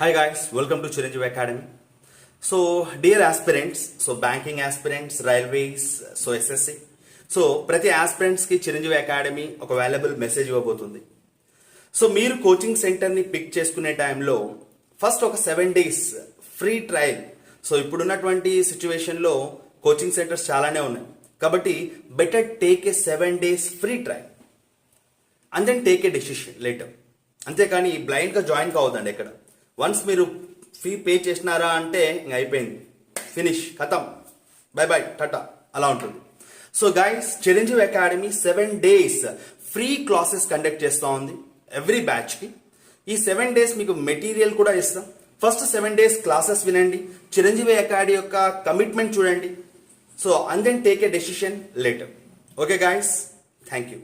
Hi guys, welcome to Chiranjeevi Academy. So dear aspirants, banking aspirants, railways, SSC. ప్రతి aspirants కి Chiranjeevi academy ఒక valuable message ఇవ్వబోతుంది. So మీరు coaching సెంటర్ని pick చేసుకునే టైంలో ఫస్ట్ ఒక 7 days ఫ్రీ ట్రయల్. సో ఇప్పుడున్నటువంటి సిచ్యువేషన్లో కోచింగ్ సెంటర్స్ చాలానే ఉన్నాయి కాబట్టి better take a 7 days free trial and then take a decision later. అంతేకాని బ్లైండ్గా జాయిన్ కావద్దండి. ఎక్కడ వన్స్ మీరు ఫీ పే చేసినారా అంటే ఇంక అయిపోయింది, ఫినిష్, ఖతం, బై బై, టాటా, అలా ఉంటుంది. So guys, Chiranjeevi academy 7 days free classes conduct చేస్తూ ఉంది ఎవ్రీ బ్యాచ్కి. ఈ 7 days మీకు మెటీరియల్ కూడా ఇస్తాం. ఫస్ట్ 7 days క్లాసెస్ వినండి, చిరంజీవి అకాడమీ యొక్క కమిట్మెంట్ చూడండి. So and then take a decision later. Okay guys, thank you.